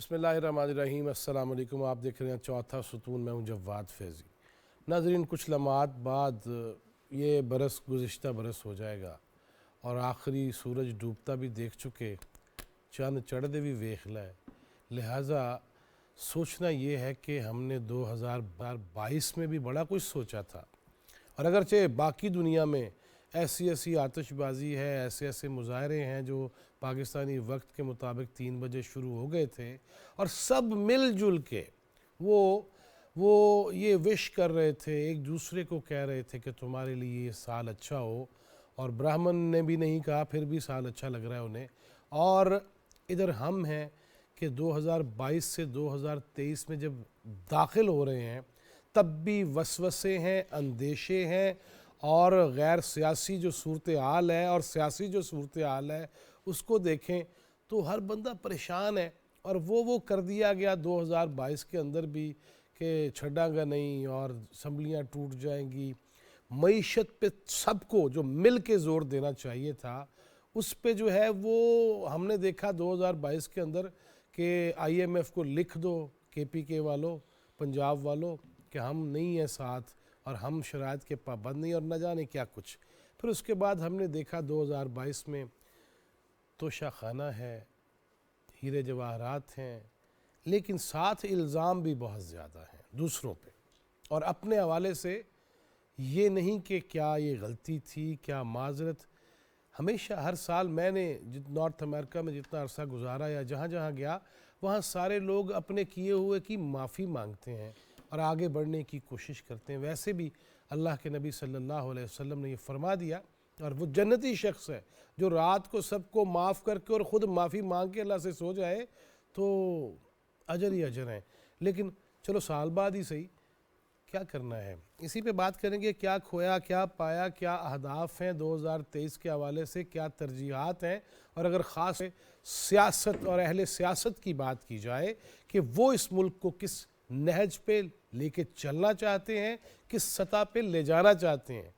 بسم اللہ الرحمن الرحیم۔ السلام علیکم، آپ دیکھ رہے ہیں چوتھا ستون، میں ہوں جواد فیضی۔ ناظرین، کچھ لمحات بعد یہ برس گزشتہ برس ہو جائے گا اور آخری سورج ڈوبتا بھی دیکھ چکے، چاند چڑھتے بھی ویکھ لے، لہٰذا سوچنا یہ ہے کہ ہم نے 2022 میں بھی بڑا کچھ سوچا تھا، اور اگرچہ باقی دنیا میں ایسی آتش بازی ہے، ایسے مظاہرے ہیں جو پاکستانی وقت کے مطابق 3 بجے شروع ہو گئے تھے، اور سب مل جل کے وہ یہ وش کر رہے تھے، ایک دوسرے کو کہہ رہے تھے کہ تمہارے لیے یہ سال اچھا ہو، اور برہمن نے بھی نہیں کہا، پھر بھی سال اچھا لگ رہا ہے انہیں۔ اور ادھر ہم ہیں کہ 2022 سے 2023 میں جب داخل ہو رہے ہیں تب بھی وسوسے ہیں، اندیشے ہیں، اور غیر سیاسی جو صورتحال ہے اور سیاسی جو صورتحال ہے اس کو دیکھیں تو ہر بندہ پریشان ہے، اور وہ کر دیا گیا 2022 کے اندر بھی کہ چھڑاں گا نہیں اور اسمبلیاں ٹوٹ جائیں گی۔ معیشت پہ سب کو جو مل کے زور دینا چاہیے تھا اس پہ جو ہے وہ ہم نے دیکھا 2022 کے اندر کہ IMF کو لکھ دو KPK والوں، پنجاب والوں، کہ ہم نہیں ہیں ساتھ اور ہم شرائط کے پابند نہیں، اور نہ جانے کیا کچھ۔ پھر اس کے بعد ہم نے دیکھا 2022 میں توشہ خانہ ہے، ہیرے جواہرات ہیں، لیکن ساتھ الزام بھی بہت زیادہ ہیں دوسروں پہ، اور اپنے حوالے سے یہ نہیں کہ کیا یہ غلطی تھی، کیا معذرت۔ ہمیشہ ہر سال میں نے نارتھ امریکہ میں جتنا عرصہ گزارا یا جہاں جہاں گیا، وہاں سارے لوگ اپنے کیے ہوئے کی معافی مانگتے ہیں اور آگے بڑھنے کی کوشش کرتے ہیں۔ ویسے بھی اللہ کے نبی صلی اللہ علیہ وسلم نے یہ فرما دیا، اور وہ جنتی شخص ہے جو رات کو سب کو معاف کر کے اور خود معافی مانگ کے اللہ سے سو جائے تو اجر ہی اجر ہیں۔ لیکن چلو سال بعد ہی صحیح، کیا کرنا ہے، اسی پہ بات کریں گے۔ کیا کھویا، کیا پایا، کیا اہداف ہیں 2023 کے حوالے سے، کیا ترجیحات ہیں، اور اگر خاص سیاست اور اہل سیاست کی بات کی جائے کہ وہ اس ملک کو کس نہج پہ لے کے چلنا چاہتے ہیں، کس سطح پہ لے جانا چاہتے ہیں۔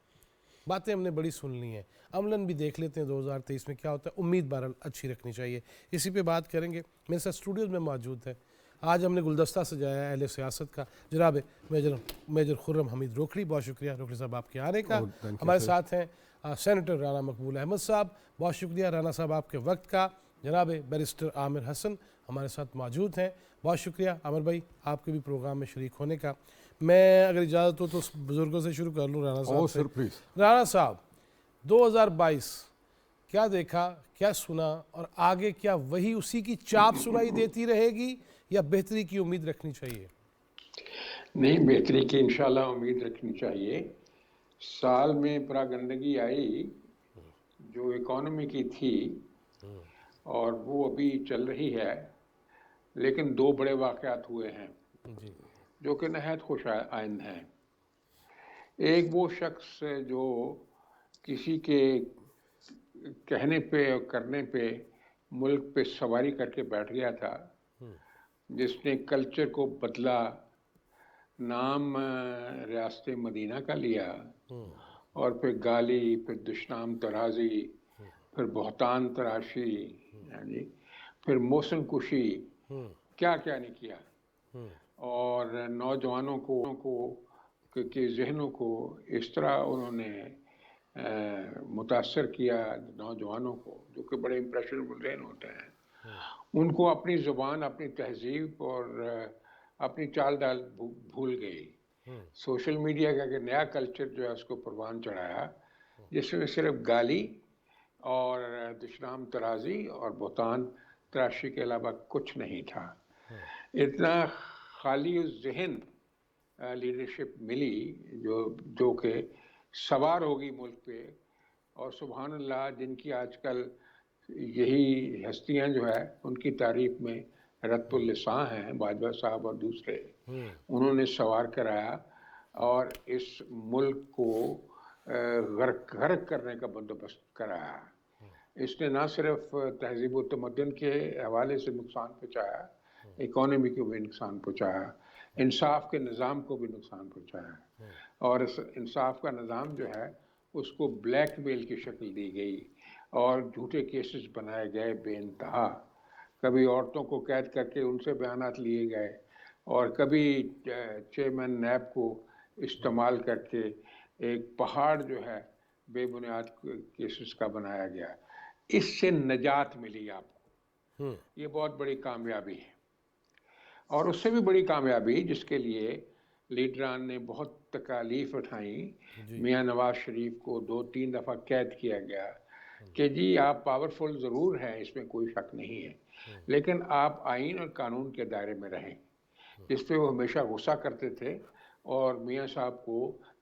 باتیں ہم نے بڑی سن لی ہیں، عملاً بھی دیکھ لیتے ہیں 2023 میں کیا ہوتا ہے۔ امید بہرحال اچھی رکھنی چاہیے، اسی پہ بات کریں گے۔ میرے ساتھ اسٹوڈیوز میں موجود ہے، آج ہم نے گلدستہ سجایا ہے اہل سیاست کا، جناب میجر خرم حمید روکھڑی، بہت شکریہ روکھڑی صاحب آپ کے آنے کا۔ ہمارے ساتھ ہیں سینیٹر رانا مقبول احمد صاحب، بہت شکریہ رانا صاحب آپ کے وقت کا۔ جناب بیرسٹر عامر حسن ہمارے ساتھ موجود ہیں، بہت شکریہ عامر بھائی آپ کے بھی پروگرام میں شریک ہونے کا۔ میں اگر اجازت ہو تو بزرگوں سے شروع کر لوں، رانا صاحب سے۔ رانا صاحب، 2022 کیا دیکھا، کیا سنا، اور آگے کیا وہی اسی کی چاپ سنائی دیتی رہے گی یا بہتری کی امید رکھنی چاہیے؟ نہیں، بہتری کی انشاءاللہ امید رکھنی چاہیے۔ سال میں پراگندگی آئی جو اکانومی کی تھی اور وہ ابھی چل رہی ہے، لیکن 2 بڑے واقعات ہوئے ہیں جی جو کہ نہایت خوش آئند ہیں۔ ایک وہ شخص جو کسی کے کہنے پہ اور کرنے پہ ملک پہ سواری کر کے بیٹھ گیا تھا، جس نے کلچر کو بدلا، نام ریاست مدینہ کا لیا، اور پھر گالی، پھر دشنام ترازی، پھر بہتان تراشی، پھر موسم کشی، کیا کیا نہیں کیا، اور نوجوانوں کو کے ذہنوں کو اس طرح انہوں نے متاثر کیا، نوجوانوں کو جو کہ بڑے امپریشنبل ذہن ہوتے ہیں، ان کو اپنی زبان، اپنی تہذیب اور اپنی چال ڈال بھول گئی۔ سوشل میڈیا کا کہ نیا کلچر جو ہے اس کو پروان چڑھایا، جس میں صرف گالی اور دشنام ترازی اور بہتان تراشی کے علاوہ کچھ نہیں تھا۔ اتنا خالی ذہن لیڈرشپ ملی جو کہ سوار ہوگی ملک پہ، اور سبحان اللہ جن کی آج کل یہی ہستیاں جو ہے ان کی تعریف میں رت اللساں ہیں، باجوہ صاحب اور دوسرے، انہوں نے سوار کرایا اور اس ملک کو غرق کرنے کا بندوبست کرایا۔ اس نے نہ صرف تہذیب و تمدن کے حوالے سے نقصان پہنچایا، اکانومی کو بھی نقصان پہنچایا، انصاف کے نظام کو بھی نقصان پہنچایا، اور اس انصاف کا نظام جو ہے اس کو بلیک میل کی شکل دی گئی اور جھوٹے کیسز بنائے گئے بے انتہا، کبھی عورتوں کو قید کر کے ان سے بیانات لیے گئے، اور کبھی چیئرمین نیب کو استعمال کر کے ایک پہاڑ جو ہے بے بنیاد کیسز کا بنایا گیا. اس سے نجات ملی آپ کو، یہ بہت بڑی کامیابی ہے. اور اس سے بھی بڑی کامیابی جس کے لیے لیڈران نے بہت تکالیف اٹھائیں، میاں نواز شریف کو 2-3 دفعہ قید کیا گیا کہ جی آپ پاورفل ضرور ہیں، اس میں کوئی شک نہیں ہے، لیکن آپ آئین اور قانون کے دائرے میں رہیں، جس پہ وہ ہمیشہ غصہ کرتے تھے. اور میاں صاحب کو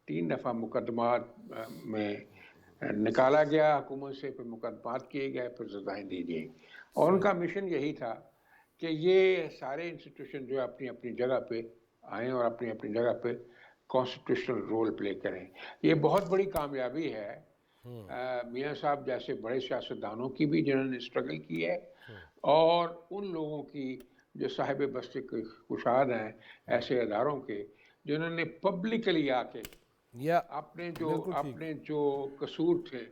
3 دفعہ مقدمات میں نکالا گیا حکومت سے، پھر مقدمات کیے گئے، پھر سزائیں دی گئیں. اور ان کا مشن یہی تھا کہ یہ سارے انسٹیٹیوشن جو اپنی اپنی جگہ پہ آئیں اور اپنی اپنی جگہ پہ کانسٹیٹیوشنل رول پلے کریں. یہ بہت بڑی کامیابی ہے میاں صاحب جیسے بڑے سیاستدانوں کی بھی جنہوں نے اسٹرگل کی ہے، اور ان لوگوں کی جو صاحب بستی کشاد ہیں، ایسے اداروں کے جنہوں نے پبلکلی آ کے اپنے جو قصور تھے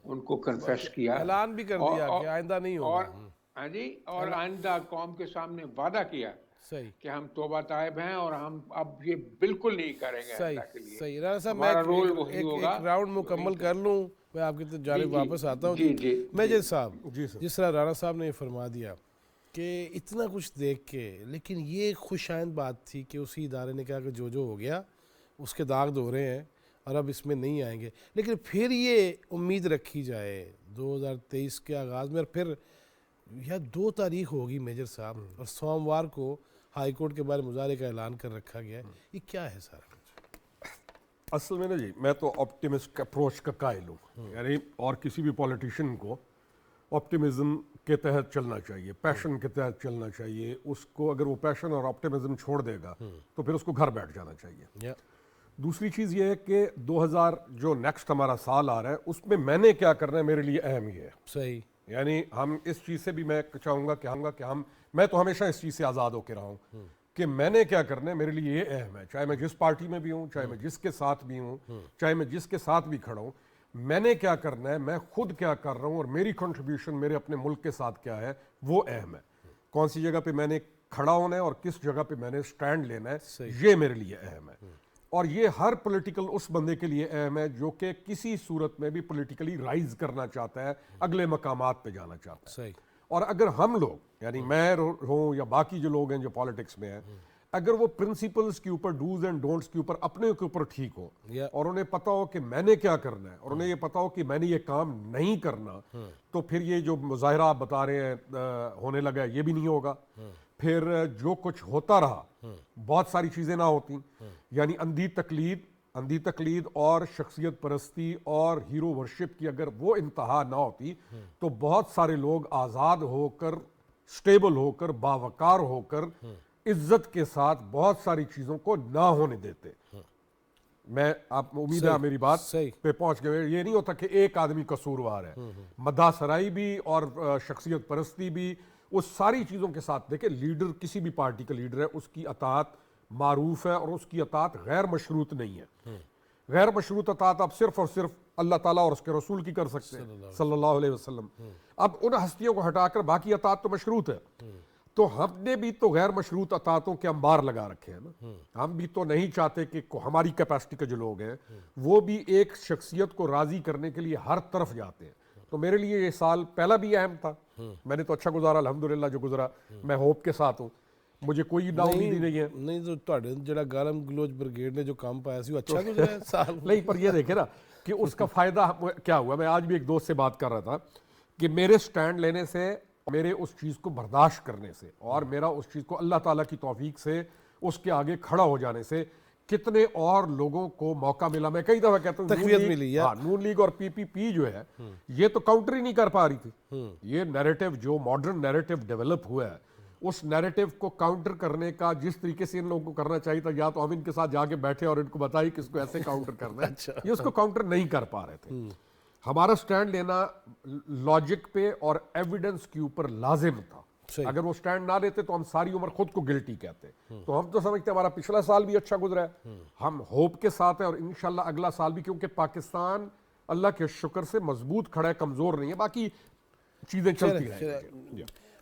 ان کو کنفیس کیا، اعلان بھی کر دیا کہ آئندہ نہیں ہوگا، ہاں جی، اور آئندہ قوم کے سامنے وعدہ کیا کہ ہم توبہ طائب ہیں اور ہم اب یہ بالکل نہیں کریں گے آئندہ کے لیے. صحیح. رانا صاحب ہمارا رول وہی ایک ہوگا. راؤنڈ مکمل کر لوں، میں آپ کی جانب واپس آتا ہوں. جی میجر صاحب، جس طرح رانا صاحب نے یہ فرما دیا کہ اتنا کچھ دیکھ کے، لیکن یہ خوش آئند بات تھی کہ اسی ادارے نے کہا کہ جو ہو گیا اس کے داغ دھو رہے ہیں اور اب اس میں نہیں آئیں گے. لیکن پھر یہ امید رکھی جائے 2023 کے آغاز میں، اور پھر یہ 2 تاریخ ہوگی میجر صاحب، اور سوموار کو ہائی کورٹ کے بعد مظاہرے کا اعلان کر رکھا گیا ہے. یہ کیا ہے سارا کچھ؟ اصل میں نا جی، میں تو آپٹیمسٹ اپروچ کا قائل ہوں، یعنی اور کسی بھی پولیٹیشین کو آپٹیمزم کے تحت چلنا چاہیے، پیشن کے تحت چلنا چاہیے. اس کو اگر وہ پیشن اور آپٹیمزم چھوڑ دے گا تو پھر اس کو گھر بیٹھ جانا چاہیے. دوسری چیز یہ ہے کہ 2000 جو نیکسٹ ہمارا سال آ رہا ہے اس میں نے کیا کرنا ہے میرے لیے اہم ہی ہے. صحیح. یعنی ہم اس چیز سے بھی میں چاہوں گا کہ میں تو ہمیشہ اس چیز سے آزاد ہو کے رہا ہوں کہ میں نے کیا کرنا ہے میرے لیے یہ اہم ہے، چاہے میں جس پارٹی میں بھی ہوں، چاہے میں جس کے ساتھ بھی ہوں، چاہے میں جس کے ساتھ بھی کھڑا ہوں. میں نے کیا کرنا ہے، میں خود کیا کر رہا ہوں اور میری کنٹریبیوشن میرے اپنے ملک کے ساتھ کیا ہے وہ اہم ہے. کون سی جگہ پہ میں نے کھڑا ہونا ہے اور کس جگہ پہ میں نے سٹینڈ لینا ہے، یہ میرے لیے اہم ہے. اور یہ ہر پولیٹیکل اس بندے کے لیے اہم ہے جو کہ کسی صورت میں بھی پولیٹیکلی رائز کرنا چاہتا ہے، اگلے مقامات پہ جانا چاہتا ہے. اور اگر ہم لوگ، یعنی میں ہوں یا باقی جو لوگ ہیں جو پالیٹکس میں ہیں، اگر وہ پرنسپلز کے اوپر، ڈوز اینڈ ڈونٹس کے اوپر، اپنے کے اوپر ٹھیک ہو، اور انہیں پتا ہو کہ میں نے کیا کرنا ہے، اور انہیں یہ پتا ہو کہ میں نے یہ کام نہیں کرنا، تو پھر یہ جو مظاہرہ آپ بتا رہے ہیں ہونے لگا ہے، یہ بھی نہیں ہوگا. پھر جو کچھ ہوتا رہا، بہت ساری چیزیں نہ ہوتی. یعنی اندھی تقلید اور شخصیت پرستی اور ہیرو ورشپ کی اگر وہ انتہا نہ ہوتی تو بہت سارے لوگ آزاد ہو کر، سٹیبل ہو کر، باوقار ہو کر، عزت کے ساتھ بہت ساری چیزوں کو نہ ہونے دیتے. میں آپ امید ہے میری بات پہ پہنچ گئے. یہ نہیں ہوتا کہ ایک آدمی قصوروار ہے. مداح سرائی بھی اور شخصیت پرستی بھی، اس ساری چیزوں کے ساتھ دیکھیں، لیڈر کسی بھی پارٹی کا لیڈر ہے، اس کی اطاعت معروف ہے اور اس کی اطاعت غیر مشروط نہیں ہے. غیر مشروط اطاعت آپ صرف اور صرف اللہ تعالیٰ اور اس کے رسول کی کر سکتے ہیں صلی اللہ علیہ وسلم. اب ان ہستیوں کو ہٹا کر باقی اطاعت تو مشروط ہے. تو ہم نے بھی تو غیر مشروط اطاعتوں کے انبار لگا رکھے ہیں نا. ہم بھی تو نہیں چاہتے کہ ہماری کیپیسٹی کے جو لوگ ہیں وہ بھی ایک شخصیت کو راضی کرنے کے لیے ہر طرف جاتے ہیں. تو میرے لیے یہ سال پہلا بھی اہم تھا. میں نے تو اچھا گزارا الحمدللہ جو گزرا. میں ہوپ کے ساتھ ہوں، مجھے کوئی نا امیدی نہیں ہے. نہیں تو تواڈے جڑا گالم گلوچ بریگیڈ نے جو کام پایا سی وہ اچھا گزرا ہے سال. نہیں، پر یہ دیکھیں نا کہ اس کا فائدہ کیا ہوا. میں آج بھی ایک دوست سے بات کر رہا تھا کہ میرے سٹینڈ لینے سے، میرے اس چیز کو برداشت کرنے سے، اور میرا اس چیز کو اللہ تعالیٰ کی توفیق سے اس کے آگے کھڑا ہو جانے سے کتنے اور لوگوں کو موقع ملا. میں کئی دفعہ کہتا ہوں تقویت ملی ہے. نون لیگ اور پی پی جو ہے یہ تو کاؤنٹر ہی نہیں کر پا رہی تھی. یہ نیریٹو جو ماڈرن نیریٹو ڈیولپ ہوا ہے، اس نیریٹو کو کاؤنٹر کرنے کا جس طریقے سے ان لوگوں کو کرنا چاہیے تھا، یا تو ہم ان کے ساتھ جا کے بیٹھے اور ان کو بتائیں کہ اس کو ایسے کاؤنٹر کرنا ہے، یہ اس کو کاؤنٹر نہیں کر پا رہے تھے. ہمارا سٹینڈ لینا لاجک پہ اور ایویڈنس کے اوپر لازم تھا. اگر وہ سٹینڈ نہ لیتے تو ہم ساری عمر خود کو گلٹی کہتے. تو ہم تو سمجھتے ہمارا پچھلا سال بھی اچھا گزرا ہے، ہم ہوپ کے ساتھ ہیں، اور انشاءاللہ اگلا سال بھی، کیونکہ پاکستان اللہ کے شکر سے مضبوط کھڑا ہے، کمزور نہیں ہے. باقی چیزیں چلتی رہیں گی.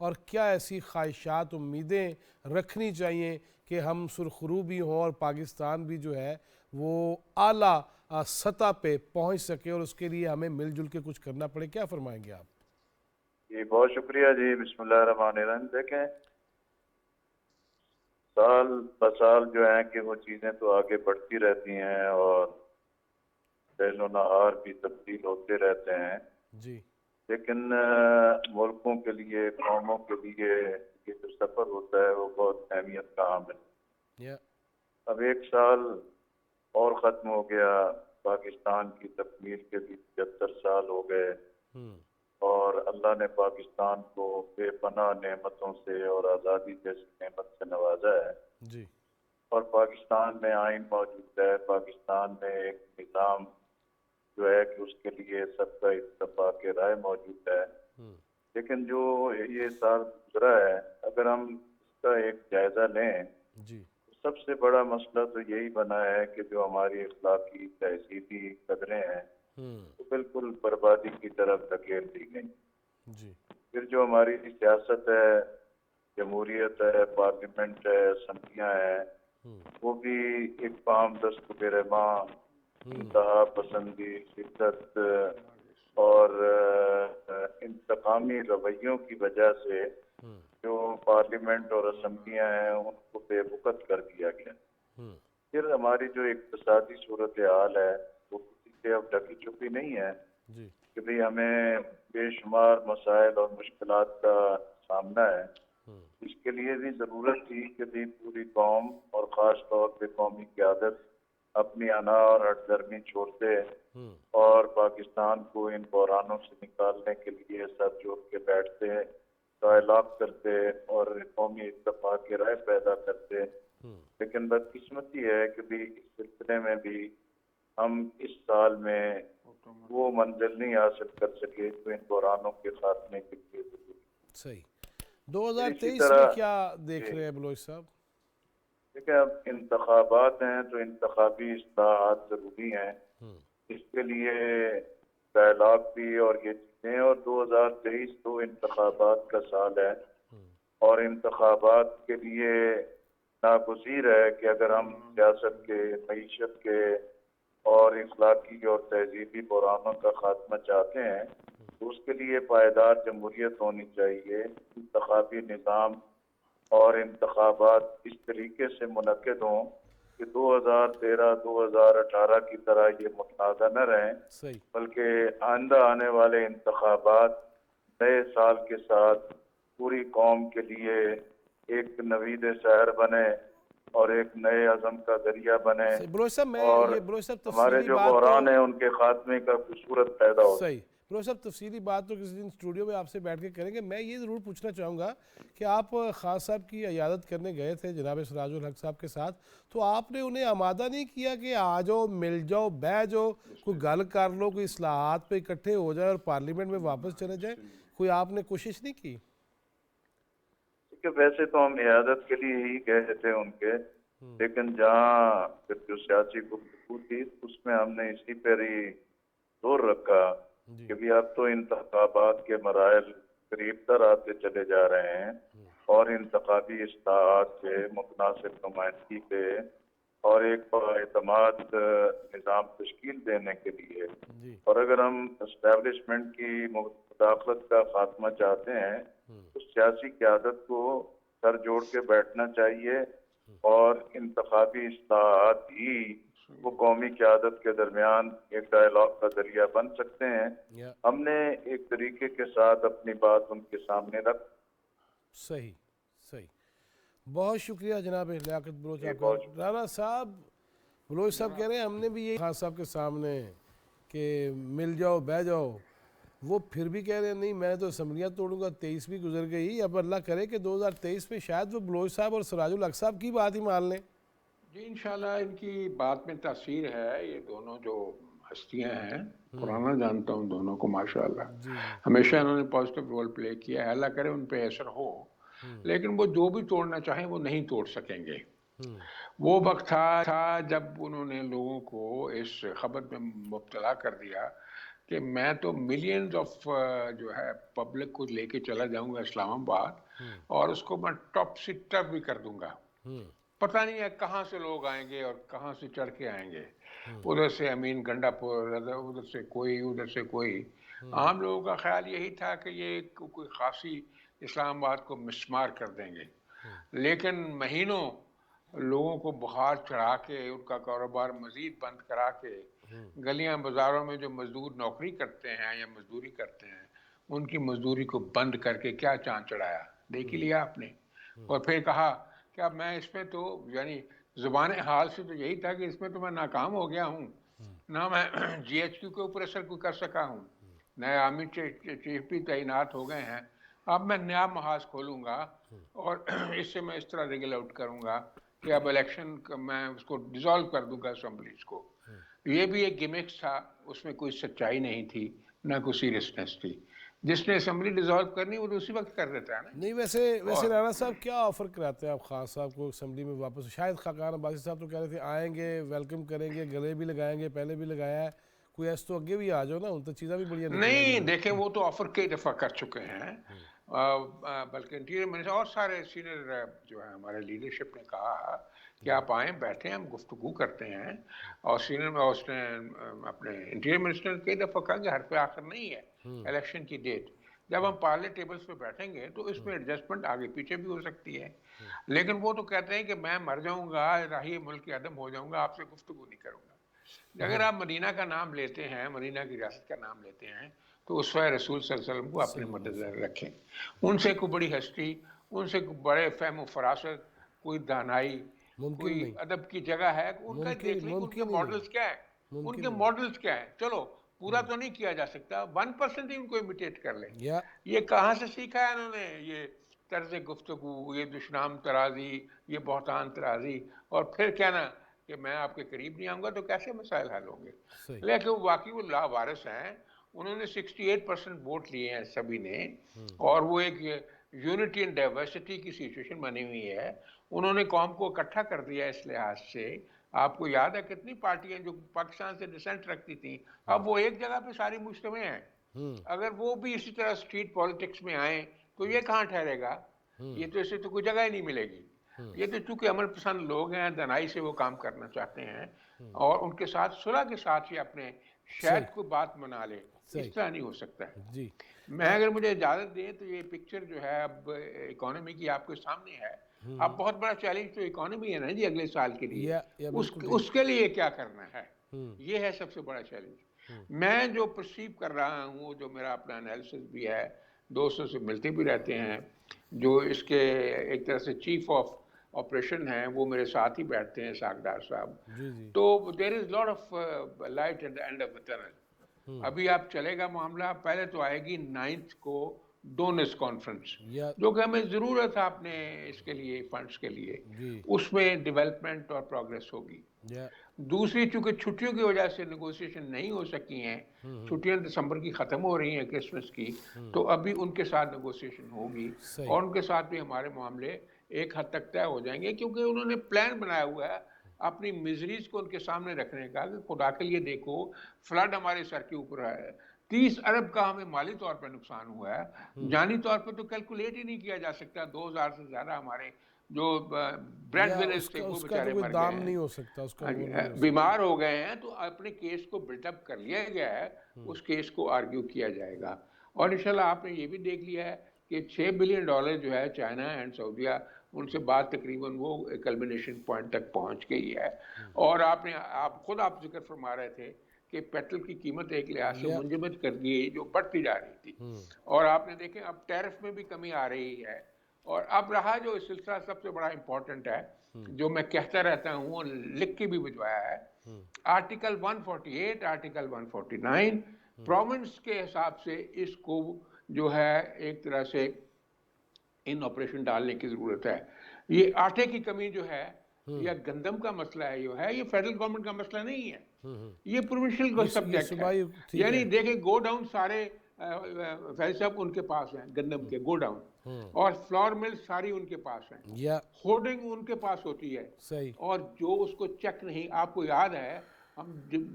اور کیا ایسی خواہشات امیدیں رکھنی چاہیے کہ ہم سرخرو بھی ہوں اور پاکستان بھی جو ہے وہ اعلیٰ سطح پہ پہنچ سکے اور اس کے لیے ہمیں مل جل کے کچھ کرنا پڑے؟ کیا فرمائیں گے آپ؟ جی بہت شکریہ جی، بسم اللہ الرحمن الرحیم۔ دیکھیں سال بسال جو ہیں کہ وہ چیزیں تو آگے بڑھتی رہتی ہیں اور لیل و نہار بھی تبدیل ہوتے رہتے ہیں، جی لیکن ملکوں کے لیے، قوموں کے لیے یہ جو سفر ہوتا ہے وہ بہت اہمیت کا حامل ہے۔ یا اب ایک سال اور ختم ہو گیا، پاکستان کی تکمیل کے بھی 75 سال ہو گئے، اور اللہ نے پاکستان کو بے پناہ نعمتوں سے اور آزادی جیسی نعمت سے نوازا ہے، جی اور پاکستان میں آئین موجود ہے، پاکستان میں ایک نظام جو ہے کہ اس کے لیے سب کا اتفاق رائے موجود ہے۔ لیکن جو یہ سال گزرا ہے، اگر ہم اس کا ایک جائزہ لیں، جی سب سے بڑا مسئلہ تو یہی بنا ہے کہ جو ہماری اخلاقی تہذیبی قدریں ہیں وہ بالکل بربادی کی طرف دھکیل دی گئی۔ جی پھر جو ہماری سیاست ہے، جمہوریت ہے، پارلیمنٹ ہے، اسمبلیاں ہیں، وہ بھی ایک پام دست گرما، انتہا پسندی، شدت اور انتقامی رویوں کی وجہ سے جو پارلیمنٹ اور اسمبلیاں ہیں ان کو بے وقت کر دیا گیا۔ پھر ہماری جو اقتصادی صورتحال ہے وہ کسی سے اب ڈھکی چھپی نہیں ہے جی کہ بھئی ہمیں بے شمار مسائل اور مشکلات کا سامنا ہے۔ اس کے لیے بھی ضرورت تھی کہ بھی پوری قوم اور خاص طور پہ قومی قیادت اپنی انا اور ہٹ درمی چھوڑتے اور پاکستان کو ان بحرانوں سے نکالنے کے لیے سب جوڑ کے بیٹھتے، ڈائلاگ کرتے اور قومی اتفاق کی رائے پیدا کرتے۔ لیکن بدقسمتی ہے کہ بھی اس سلسلے میں بھی ہم اس سال میں وہ منزل نہیں حاصل کر سکے جو ان بحرانوں کے خاتمے کے لیے ضروری۔ صحیح۔ اسی 2023 طرح میں کیا دیکھ رہے ہیں بلوچ صاحب؟ دیکھیں اب انتخابات ہیں تو انتخابی اصلاحات ضروری ہیں، اس کے لیے ڈائلاگ بھی اور یہ چیزیں، اور 2023 تو انتخابات کا سال ہے، اور انتخابات کے لیے ناگزیر ہے کہ اگر ہم سیاست کے، معیشت کے اور اخلاقی اور تہذیبی بحرانوں کا خاتمہ چاہتے ہیں تو اس کے لیے پائیدار جمہوریت ہونی چاہیے، انتخابی نظام اور انتخابات اس طریقے سے منعقد ہوں کہ 2013 2018 کی طرح یہ متنازع نہ رہیں، صحیح بلکہ آئندہ آنے والے انتخابات نئے سال کے ساتھ پوری قوم کے لیے ایک نوید سحر بنے اور ایک نئے عزم کا ذریعہ بنے، بلوچ صاحب میں اور یہ بلوچ صاحب ہمارے تفصیلی جو بات بحران ہیں ان کے خاتمے کا کوئی صورت پیدا ہو۔ صحیح بلوچ صاحب تفصیلی بات تو کسی دن اسٹوڈیو میں آپ سے بیٹھ کے کریں گے۔ میں یہ ضرور پوچھنا چاہوں گا کہ آپ خان صاحب کی عیادت کرنے گئے تھے جناب سراج الحق صاحب کے ساتھ، تو آپ نے انہیں آمادہ نہیں کیا کہ آ جاؤ، مل جاؤ، بہ جاؤ، کوئی گل کر لو، کوئی اصلاحات پہ اکٹھے ہو جائے اور پارلیمنٹ میں واپس چلے جائیں؟ کوئی آپ نے کوشش نہیں کی؟ کہ ویسے تو ہم عیادت کے لیے ہی گئے تھے ان کے، لیکن جہاں پھر جو سیاسی گفتگو تھی اس میں ہم نے اسی پر ہی زور رکھا کہ بھی اب تو انتخابات کے مراحل قریب تر آتے چلے جا رہے ہیں، اور انتخابی اصلاحات سے متناسب نمائندگی پہ اور ایک اعتماد نظام تشکیل دینے کے لیے، اور اگر ہم اسٹیبلشمنٹ کی مداخلت کا خاتمہ چاہتے ہیں تو سیاسی قیادت کو سر جوڑ کے بیٹھنا چاہیے، اور انتخابی اصلاحات ہی وہ قومی قیادت کے درمیان ایک ڈائلاگ کا ذریعہ بن سکتے ہیں۔ ہم نے ایک طریقے کے ساتھ اپنی بات ان کے سامنے رکھ۔ صحیح صحیح، بہت شکریہ جناب لیاقت بلوچ آپ کا۔ رانا صاحب، بلوچ صاحب کہہ رہے ہیں ہم نے بھی یہ خان صاحب کے سامنے کہ مل جاؤ، بہ جاؤ، وہ پھر بھی کہہ رہے ہیں نہیں میں تو اسمبلیاں توڑوں گا۔ 23 بھی گزر گئی، اب اللہ کرے کہ 2023 میں شاید وہ بلوچ صاحب اور سراج الحق صاحب کی بات ہی مان لیں۔ جی انشاءاللہ ان کی بات میں تاثیر ہے، یہ دونوں جو ہستیاں ہیں پرانا جانتا ہوں دونوں کو ماشاءاللہ، ہمیشہ انہوں نے پازیٹیو رول پلے کیا ہے، اللہ کرے ان پہ اثر ہو، لیکن وہ جو بھی توڑنا چاہیں وہ نہیں توڑ سکیں گے۔ وہ وقت تھا جب انہوں نے لوگوں کو اس خبر میں مبتلا کر دیا کہ میں تو ملینز آف جو ہے پبلک کو لے کے چلا جاؤں گا اسلام آباد اور اس کو میں ٹاپ سے ٹاپ بھی کر دوں گا. پتہ نہیں ہے کہاں سے لوگ آئیں گے اور کہاں سے چڑھ کے آئیں گے. ادھر سے امین گنڈا پور, ادھر سے کوئی, ادھر سے کوئی. عام لوگوں کا خیال یہی تھا کہ یہ کوئی خاصی اسلام آباد کو مسمار کر دیں گے, لیکن مہینوں لوگوں کو بخار چڑھا کے, ان کا کاروبار مزید بند کرا کے, گلیاں بازاروں میں جو مزدور نوکری کرتے ہیں یا مزدوری کرتے ہیں ان کی مزدوری کو بند کر کے کیا چاند چڑھایا دیکھ ہی لیا آپ نے. اور پھر کہا کہ اب میں اس میں تو یعنی زبان حال سے تو یہی تھا کہ اس میں تو میں ناکام ہو گیا ہوں, نہ میں جی ایچ کیو کے اوپر اثر کوئی کر سکا ہوں, نئے آرمی چیف بھی تعینات ہو گئے ہیں, اب میں نیا محاذ کھولوں گا اور اس سے میں اس طرح ریگل آؤٹ کروں گا کہ اب الیکشن میں اس کو ڈیزالو کر دوں گا اسمبلیز کو. یہ بھی ایک گیمکس تھا, اس میں کوئی سچائی نہیں تھی نہ کوئی سیریسنس تھی. جس نے اسمبلی ڈیزالو کرنی وہ تو اسی وقت کر دیتا ہے نا. نہیں ویسے رانا صاحب کیا آفر کراتے ہیں آپ خان صاحب کو اسمبلی میں واپس؟ شاید خاقان عباسی صاحب تو کہہ رہے تھے آئیں گے, ویلکم کریں گے, گلے بھی لگائیں گے, پہلے بھی لگایا ہے, کوئی ایسا تو اگے بھی آ جاؤ نا, ان تو چیزیں بھی بڑی نہیں دیکھیں وہ تو آفر کئی دفعہ کر چکے ہیں, بلکہ انٹیریئر منسٹر اور سارے سینئر جو ہے ہمارے لیڈرشپ نے کہا کہ آپ آئیں بیٹھیں ہم گفتگو کرتے ہیں. اور سینئر اس نے اپنے انٹیریئر منسٹر نے کئی دفعہ کہا کہ ہر پہ آخر نہیں ہے الیکشن کی ڈیٹ, جب ہم پارلے ٹیبلز پہ بیٹھیں گے تو اس میں ایڈجسٹمنٹ آگے پیچھے بھی ہو سکتی ہے. لیکن وہ تو کہتے ہیں کہ میں مر جاؤں گا, راہی ملک عدم ہو جاؤں گا, آپ سے گفتگو نہیں کروں گا. اگر آپ مدینہ کا نام لیتے ہیں, مدینہ کی ریاست کا نام لیتے ہیں, تو اسوہ رسول صلی اللہ علیہ وسلم کو اپنے مد نظر رکھیں. ان سے کوئی بڑی ہستی, ان سے کوئی بڑے فہم و فراست, کوئی دانائی, کوئی ادب کی جگہ ہے, ان کا دیکھ لیں ان کے ماڈلز کیا ہیں, ان کے ماڈلز کیا ہیں. چلو پورا تو نہیں کیا جا سکتا, 1% ہی ان کو امیٹیٹ کر لیں. یہ کہاں سے سیکھا ہے انہوں نے یہ طرز گفتگو, یہ دشنام ترازی, یہ بہتان ترازی, اور پھر کہنا کہ میں آپ کے قریب نہیں آؤں گا, تو کیسے مسائل حل ہوں گے. لیکن واقعی وہ لاوارث ہیں, انہوں نے 68% ووٹ لیے ہیں سبھی نے, اور وہ ایک یونٹی اینڈ ڈائیورسٹی کی سچویشن بنی ہوئی ہے. انہوں نے قوم کو اکٹھا کر دیا اس لحاظ سے. آپ کو یاد ہے کتنی پارٹیاں جو پاکستان سے ڈسینٹ رکھتی تھیں, اب وہ ایک جگہ پہ ساری مجتمع ہیں. اگر وہ بھی اسی طرح اسٹریٹ پالیٹکس میں آئیں تو یہ کہاں ٹھہرے گا, یہ تو اسے تو کوئی جگہ ہی نہیں ملے گی. یہ تو چونکہ عمل پسند لوگ ہیں, دنائی سے وہ کام کرنا چاہتے ہیں, اور ان کے ساتھ صلح کے ساتھ ہی اپنے شاید کوئی بات منا لے, اس طرح نہیں ہو سکتا ہے. میں اگر مجھے اجازت دیں تو یہ پکچر جو ہے اب اکانومی کی آپ کے سامنے ہے. اب بہت بڑا چیلنج تو اکانومی ہے نا جی اگلے سال کے لیے, اس کے لیے کیا کرنا ہے, یہ ہے سب سے بڑا چیلنج. میں جو پرسیو کر رہا ہوں, جو میرا اپنا انالیسس بھی ہے, دوستوں سے ملتے بھی رہتے ہیں, جو اس کے ایک طرح سے چیف آف آپریشن ہیں وہ میرے ساتھ ہی بیٹھتے ہیں, ساکھدار صاحب. تو there is lot of light at the end of the tunnel. ابھی آپ چلے گا معاملہ, پہلے تو آئے گی 9 کو ڈونرز کانفرنس, جو کہ ہمیں ضرورت ہے اپنے اس کے لیے فنڈز کے لیے, اس میں ڈیولپمنٹ اور پروگریس ہوگی. دوسری چونکہ چھٹیوں کی وجہ سے نیگوسیشن نہیں ہو سکی ہیں, چھٹیاں دسمبر کی ختم ہو رہی ہیں کرسمس کی, تو ابھی ان کے ساتھ نیگوسیشن ہوگی, اور ان کے ساتھ بھی ہمارے معاملے ایک حد تک طے ہو جائیں گے, کیونکہ انہوں نے پلان بنایا ہوا ہے اپنی میزریز کو ان کے سامنے رکھنے کا, کہ خدا کے لیے دیکھو فلڈ ہمارے سر کے اوپر ہے, 30 ارب کا ہمیں مالی طور پر نقصان ہوا ہے, جانی طور پر تو کیلکولیٹ ہی نہیں کیا جا سکتا. 2000 سے زیادہ ہمارے جو بریڈ ونرز تھے وہ بیچارے مر گئے ہیں, بیمار ہو گئے ہیں. تو اپنے کیس کو بلٹ اپ کر لیا گیا ہے, اس کیس کو آرگیو کیا جائے گا. اور انشاءاللہ آپ نے یہ بھی دیکھ لیا ہے کہ $6 بلین جو ہے چائنا اینڈ سعودیہ, ان سے بات تقریباً وہ کلمنیشن پوائنٹ تک پہنچ گئی ہے. اور آپ خود ذکر فرما رہے تھے کہ پیٹرول کی قیمت ایک لحاظ سے منجمد کر دی, جو بڑھتی جا رہی تھی, اور آپ نے دیکھیں اب ٹیرف میں بھی کمی آ رہی ہے. اور اب رہا جو سلسلہ سب سے بڑا امپورٹنٹ ہے, جو میں کہتا رہتا ہوں اور لکھ کے بھی بھجوایا ہے, آرٹیکل 148, آرٹیکل 149 پروونس کے حساب سے اس کو جو ہے ایک طرح سے ان آپریشن ڈالنے کی ضرورت ہے. یہ آٹے کی کمی جو ہے یا گندم کا مسئلہ ہے, یہ فیڈرل گورنمنٹ کا مسئلہ نہیں ہے, یہ پروونشل کو سبجیکٹ ہے. یعنی دیکھیں گو ڈاؤن سارے فیض صاحب ان کے پاس ہیں, گندم کے گو ڈاؤن, اور فلور مل ساری ان کے پاس ہیں, ہولڈنگ ان کے پاس ہوتی ہے, اور جو اس کو چیک نہیں. آپ کو یاد ہے ہم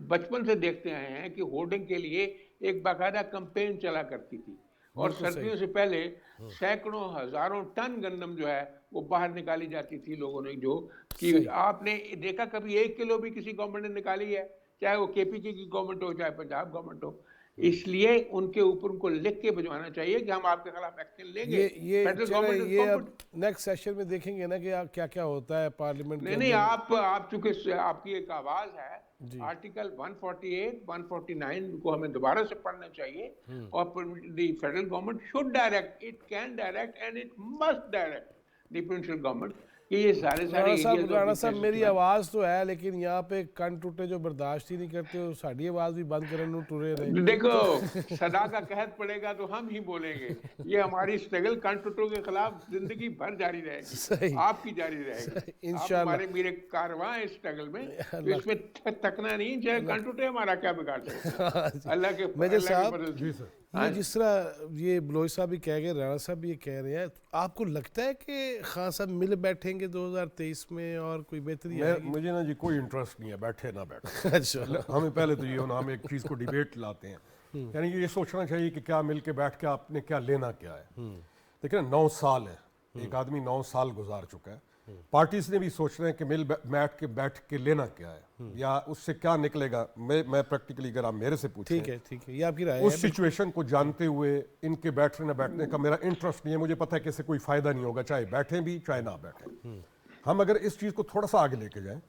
بچپن سے دیکھتے آئے ہیں کہ ہولڈنگ کے لیے ایک باقاعدہ کمپین چلا کرتی تھی اور سردیوں سے پہلے سینکڑوں ہزاروں ٹن گندم جو ہے وہ باہر نکالی جاتی تھی لوگوں نے جو کہ آپ نے دیکھا کبھی 1 کلو بھی کسی گورنمنٹ نے نکالی ہے, چاہے وہ کے پی کی گورنمنٹ ہو چاہے پنجاب گورنمنٹ ہو. اس لیے ان کے اوپر ان کو لکھ کے بھجوانا چاہیے کہ ہم آپ کے خلاف ایکشن لیں گے. یہ اب نیکسٹ سیشن میں دیکھیں گے نا کہ کیا کیا ہوتا ہے پارلیمنٹ کے. نہیں آپ چونکہ آپ کی ایک آواز ہے, آرٹیکل 148 149 کو ہمیں دوبارہ سے پڑھنا چاہیے, اور the federal government should direct, it can direct and it must direct the provincial government کہ یہ سارے رانا صاحب میری آواز تو ہے لیکن یہاں پہ کن ٹوٹے جو برداشت ہی نہیں کرتے ساڑی آواز بھی بند کرنے ٹورے رہے. دیکھو صدا کا قحط پڑے گا تو ہم ہی بولیں گے. یہ ہماری اسٹرگل کن ٹوٹوں کے خلاف زندگی بھر جاری رہے گی, آپ کی جاری رہے گی انشاءاللہ. ہمارے میرے کارواں اسٹرگل میں اس میں تھکنا نہیں, چاہے کن ٹوٹے ہمارا کیا بگاڑ سکتا ہے اللہ کے مدد. یہ جس طرح یہ بلوچ صاحب بھی کہہ گئے, رانا صاحب بھی یہ کہہ رہے ہیں, آپ کو لگتا ہے کہ خان صاحب مل بیٹھیں گے 2023 میں اور کوئی بہتری آئے گی؟ مجھے نا جی کوئی انٹرسٹ نہیں ہے بیٹھے نہ بیٹھے. ہمیں پہلے تو یہ ہونا, ہم ایک چیز کو ڈیبیٹ لاتے ہیں, یعنی یہ سوچنا چاہیے کہ کیا مل کے بیٹھ کے آپ نے کیا لینا کیا ہے. دیکھیں 9 سال ہے, ایک آدمی 9 سال گزار چکا ہے, پارٹیز نے بھی سوچ رہے ہیں کہ مل بیٹھ کے لینا کیا ہے یا اس سے کیا نکلے گا. میں پریکٹیکلی اگر آپ میرے سے پوچھیں, ٹھیک ہے, یہ آپ کی رائے ہے. اس سچویشن کو جانتے ہوئے ان کے بیٹھنے نہ بیٹھنے کا میرا انٹرسٹ نہیں ہے. مجھے پتہ ہے کہ اس سے کوئی فائدہ نہیں ہوگا, چاہے بیٹھیں بھی چاہے نہ بیٹھیں. ہم اگر اس چیز کو تھوڑا سا آگے لے کے جائیں,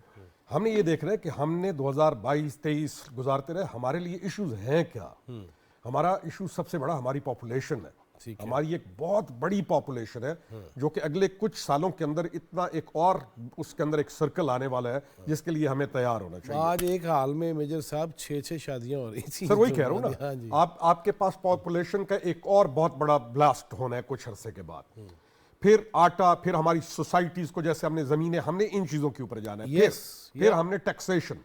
ہم نے یہ دیکھ رہے ہیں کہ ہم نے 2022-23 گزارتے رہے, ہمارے لیے ایشوز ہیں کیا. ہمارا ایشو سب سے بڑا ہماری پاپولیشن ہے. ہماری ایک بہت بڑی پاپولیشن ہے جو کہ اگلے کچھ سالوں کے اندر اتنا ایک اور اس کے اندر ایک سرکل آنے والا ہے جس کے لیے ہمیں تیار ہونا چاہیے. آج ایک حال میں میجر صاحب 6 شادیاں ہو رہی تھیں. سر وہی کہہ رہا ہوں نا, آپ کے پاس پاپولیشن کا ایک اور بہت بڑا بلاسٹ ہونا ہے کچھ عرصے کے بعد. پھر آٹا, پھر ہماری سوسائٹیز کو, جیسے ہم نے زمینیں, ہم نے ان چیزوں کے اوپر جانا ہے. پھر ہم نے ٹیکسیشن,